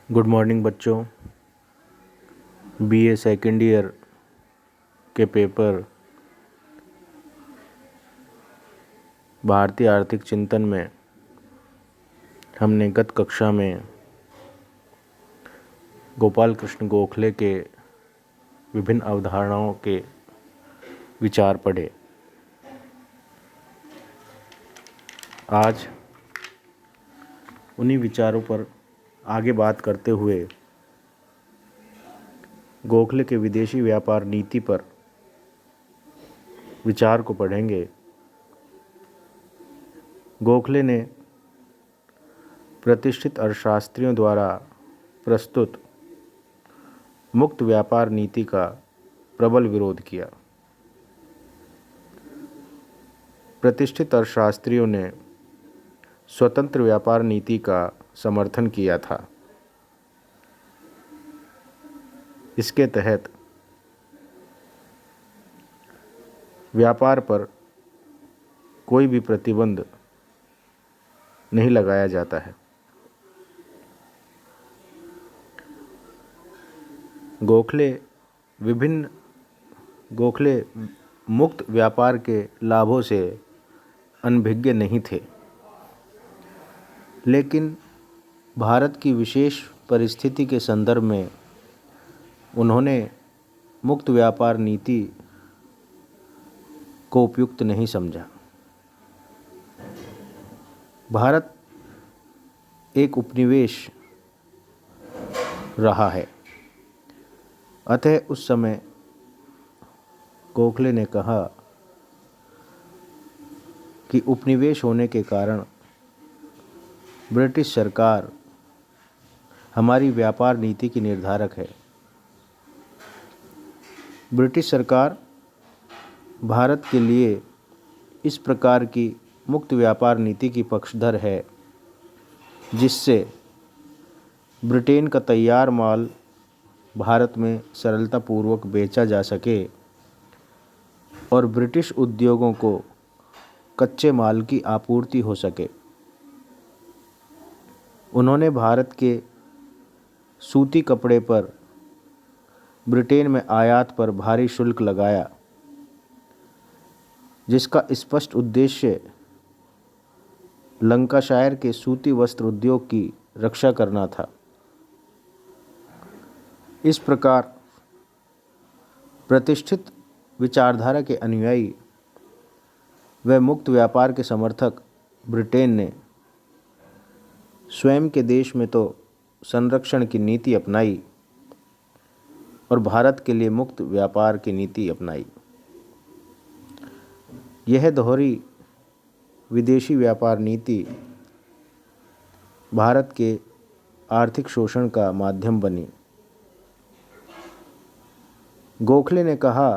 Good morning बच्चों। BA second year के paper भारतीय आर्थिक चिंतन में हमने गत कक्षा में गोपाल कृष्ण गोखले के विभिन्न अवधारणाओं के विचार पढ़े। आज उन्हीं विचारों पर आगे बात करते हुए गोखले के विदेशी व्यापार नीति पर विचार को पढ़ेंगे। गोखले ने प्रतिष्ठित अर्थशास्त्रियों द्वारा प्रस्तुत मुक्त व्यापार नीति का प्रबल विरोध किया। प्रतिष्ठित अर्थशास्त्रियों ने स्वतंत्र व्यापार नीति का समर्थन किया था। इसके तहत व्यापार पर कोई भी प्रतिबंध नहीं लगाया जाता है। गोखले मुक्त व्यापार के लाभों से अनभिज्ञ नहीं थे, लेकिन भारत की विशेष परिस्थिति के संदर्भ में उन्होंने मुक्त व्यापार नीति को उपयुक्त नहीं समझा। भारत एक उपनिवेश रहा है, अतः उस समय गोखले ने कहा कि उपनिवेश होने के कारण ब्रिटिश सरकार हमारी व्यापार नीति की निर्धारक है। ब्रिटिश सरकार भारत के लिए इस प्रकार की मुक्त व्यापार नीति की पक्षधर है जिससे ब्रिटेन का तैयार माल भारत में सरलतापूर्वक बेचा जा सके और ब्रिटिश उद्योगों को कच्चे माल की आपूर्ति हो सके। उन्होंने भारत के सूती कपड़े पर ब्रिटेन में आयात पर भारी शुल्क लगाया, जिसका स्पष्ट उद्देश्य लंकाशायर के सूती वस्त्र उद्योग की रक्षा करना था। इस प्रकार प्रतिष्ठित विचारधारा के अनुयायी व मुक्त व्यापार के समर्थक ब्रिटेन ने स्वयं के देश में तो संरक्षण की नीति अपनाई और भारत के लिए मुक्त व्यापार की नीति अपनाई। यह दोहरी विदेशी व्यापार नीति भारत के आर्थिक शोषण का माध्यम बनी। गोखले ने कहा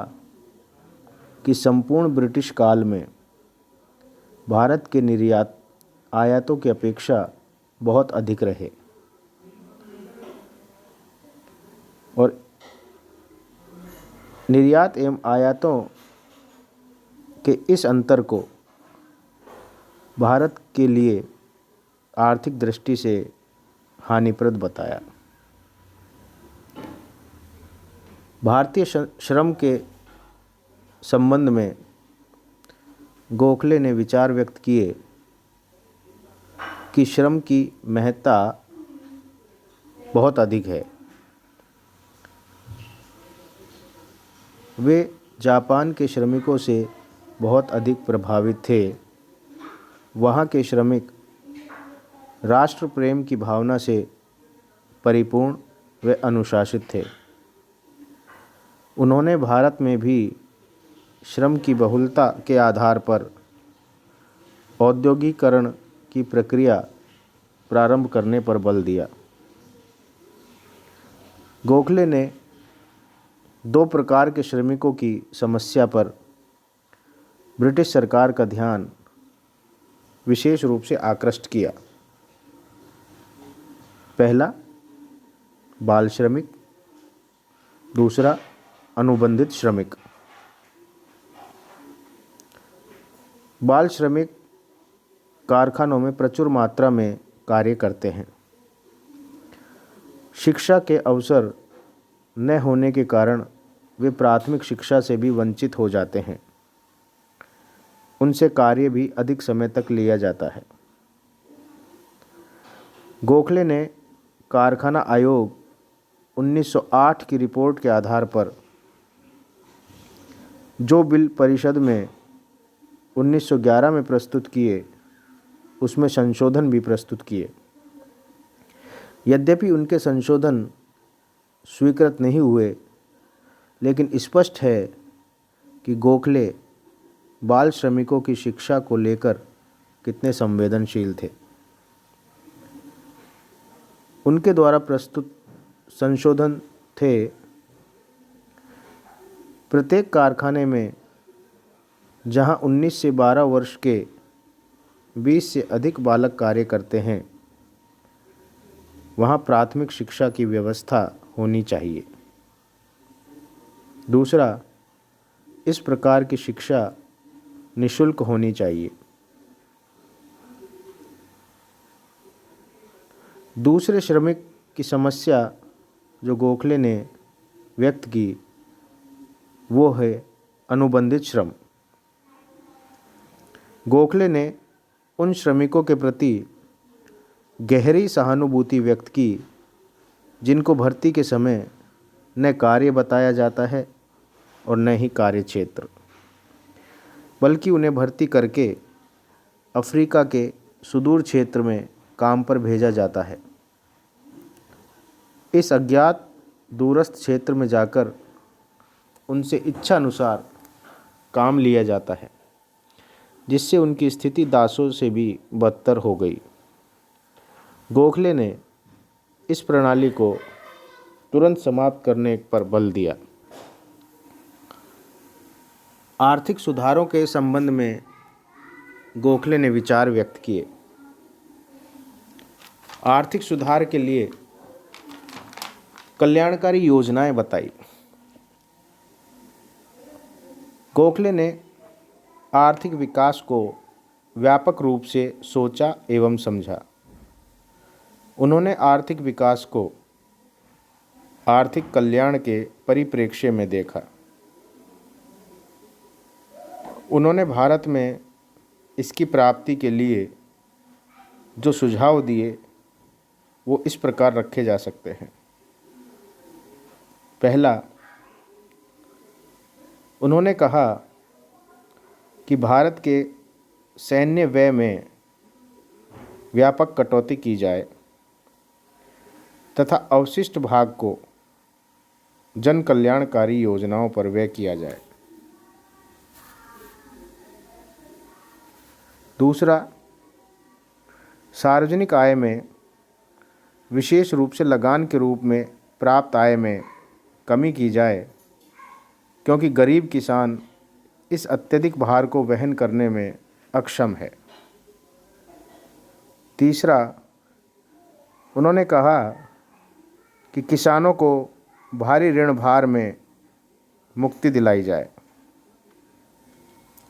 कि संपूर्ण ब्रिटिश काल में भारत के निर्यात आयातों की अपेक्षा बहुत अधिक रहे और निर्यात एवं आयातों के इस अंतर को भारत के लिए आर्थिक दृष्टि से हानिप्रद बताया। भारतीय श्रम के संबंध में गोखले ने विचार व्यक्त किए कि श्रम की महत्ता बहुत अधिक है। वे जापान के श्रमिकों से बहुत अधिक प्रभावित थे। वहाँ के श्रमिक राष्ट्र प्रेम की भावना से परिपूर्ण व अनुशासित थे। उन्होंने भारत में भी श्रम की बहुलता के आधार पर औद्योगिकरण की प्रक्रिया प्रारंभ करने पर बल दिया। गोखले ने दो प्रकार के श्रमिकों की समस्या पर ब्रिटिश सरकार का ध्यान विशेष रूप से आकृष्ट किया। पहला बाल श्रमिक, दूसरा अनुबंधित श्रमिक। बाल श्रमिक कारखानों में प्रचुर मात्रा में कार्य करते हैं। शिक्षा के अवसर न होने के कारण वे प्राथमिक शिक्षा से भी वंचित हो जाते हैं। उनसे कार्य भी अधिक समय तक लिया जाता है। गोखले ने कारखाना आयोग 1908 की रिपोर्ट के आधार पर जो बिल परिषद में 1911 में प्रस्तुत किए, उसमें संशोधन भी प्रस्तुत किए। यद्यपि उनके संशोधन स्वीकृत नहीं हुए, लेकिन स्पष्ट है कि गोखले बाल श्रमिकों की शिक्षा को लेकर कितने संवेदनशील थे। उनके द्वारा प्रस्तुत संशोधन थे: प्रत्येक कारखाने में जहां 19 से 12 वर्ष के 20 से अधिक बालक कार्य करते हैं, वहां प्राथमिक शिक्षा की व्यवस्था होनी चाहिए। दूसरा, इस प्रकार की शिक्षा निःशुल्क होनी चाहिए। दूसरे श्रमिक की समस्या जो गोखले ने व्यक्त की, वो है अनुबंधित श्रम। गोखले ने उन श्रमिकों के प्रति गहरी सहानुभूति व्यक्त की जिनको भर्ती के समय न कार्य बताया जाता है और न ही कार्य क्षेत्र, बल्कि उन्हें भर्ती करके अफ्रीका के सुदूर क्षेत्र में काम पर भेजा जाता है। इस अज्ञात दूरस्थ क्षेत्र में जाकर उनसे इच्छा अनुसार काम लिया जाता है, जिससे उनकी स्थिति दासों से भी बदतर हो गई। गोखले ने इस प्रणाली को तुरंत समाप्त करने पर बल दिया। आर्थिक सुधारों के संबंध में गोखले ने विचार व्यक्त किए। आर्थिक सुधार के लिए कल्याणकारी योजनाएं बताई। गोखले ने आर्थिक विकास को व्यापक रूप से सोचा एवं समझा। उन्होंने आर्थिक विकास को आर्थिक कल्याण के परिप्रेक्ष्य में देखा। उन्होंने भारत में इसकी प्राप्ति के लिए जो सुझाव दिए, वो इस प्रकार रखे जा सकते हैं। पहला, उन्होंने कहा कि भारत के सैन्य व्यय में व्यापक कटौती की जाए तथा अवशिष्ट भाग को जन कल्याणकारी योजनाओं पर व्यय किया जाए। दूसरा, सार्वजनिक आय में विशेष रूप से लगान के रूप में प्राप्त आय में कमी की जाए, क्योंकि गरीब किसान इस अत्यधिक भार को वहन करने में अक्षम है। तीसरा, उन्होंने कहा कि किसानों को भारी ऋण भार में मुक्ति दिलाई जाए।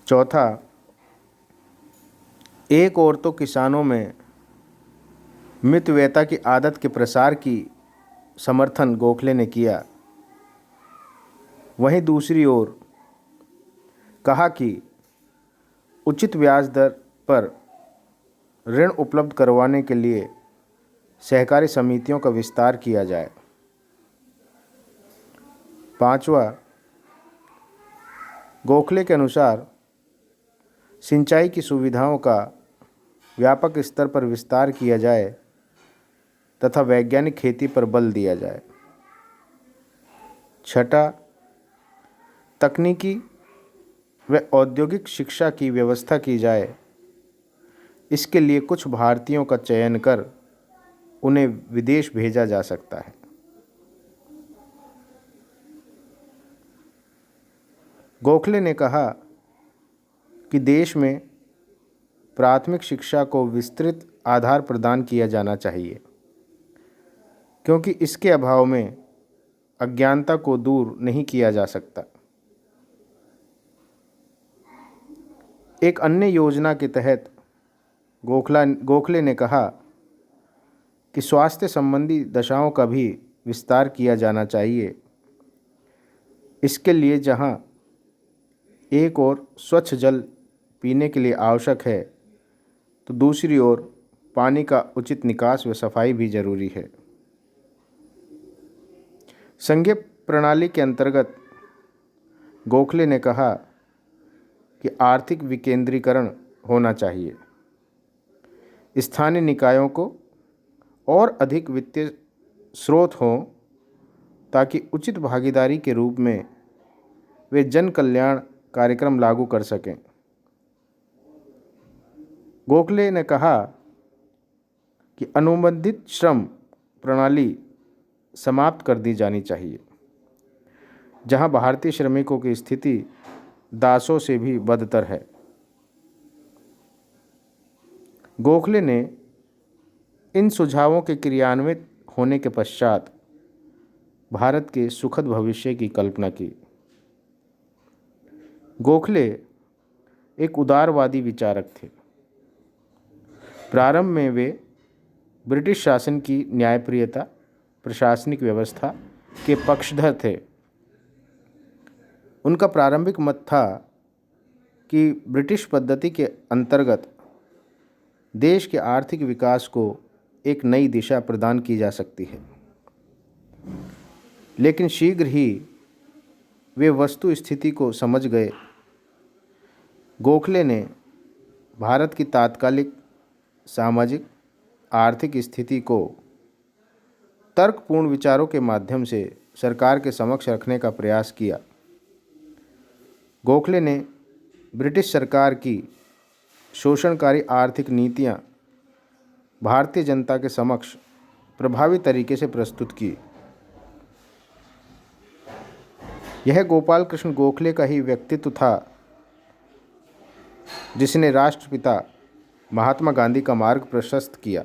चौथा, एक ओर तो किसानों में मितव्ययता की आदत के प्रसार की समर्थन गोखले ने किया, वहीं दूसरी ओर कहा कि उचित ब्याज दर पर ऋण उपलब्ध करवाने के लिए सहकारी समितियों का विस्तार किया जाए। पांचवा, गोखले के अनुसार सिंचाई की सुविधाओं का व्यापक स्तर पर विस्तार किया जाए तथा वैज्ञानिक खेती पर बल दिया जाए। छठा, तकनीकी व औद्योगिक शिक्षा की व्यवस्था की जाए। इसके लिए कुछ भारतीयों का चयन कर उन्हें विदेश भेजा जा सकता है। गोखले ने कहा कि देश में प्राथमिक शिक्षा को विस्तृत आधार प्रदान किया जाना चाहिए, क्योंकि इसके अभाव में अज्ञानता को दूर नहीं किया जा सकता। एक अन्य योजना के तहत गोखले ने कहा कि स्वास्थ्य संबंधी दशाओं का भी विस्तार किया जाना चाहिए। इसके लिए जहाँ एक ओर स्वच्छ जल पीने के लिए आवश्यक है, तो दूसरी ओर पानी का उचित निकास व सफाई भी जरूरी है। संघीय प्रणाली के अंतर्गत गोखले ने कहा कि आर्थिक विकेंद्रीकरण होना चाहिए। स्थानीय निकायों को और अधिक वित्तीय स्रोत हों ताकि उचित भागीदारी के रूप में वे जन कल्याण कार्यक्रम लागू कर सकें। गोखले ने कहा कि अनुबंधित श्रम प्रणाली समाप्त कर दी जानी चाहिए, जहां भारतीय श्रमिकों की स्थिति दासों से भी बदतर है। गोखले ने इन सुझावों के क्रियान्वित होने के पश्चात भारत के सुखद भविष्य की कल्पना की। गोखले एक उदारवादी विचारक थे। प्रारंभ में वे ब्रिटिश शासन की न्यायप्रियता, प्रशासनिक व्यवस्था के पक्षधर थे। उनका प्रारंभिक मत था कि ब्रिटिश पद्धति के अंतर्गत देश के आर्थिक विकास को एक नई दिशा प्रदान की जा सकती है, लेकिन शीघ्र ही वे वस्तु स्थिति को समझ गए। गोखले ने भारत की तात्कालिक सामाजिक आर्थिक स्थिति को तर्कपूर्ण विचारों के माध्यम से सरकार के समक्ष रखने का प्रयास किया। गोखले ने ब्रिटिश सरकार की शोषणकारी आर्थिक नीतियां भारतीय जनता के समक्ष प्रभावी तरीके से प्रस्तुत की। यह गोपाल कृष्ण गोखले का ही व्यक्तित्व था जिसने राष्ट्रपिता महात्मा गांधी का मार्ग प्रशस्त किया।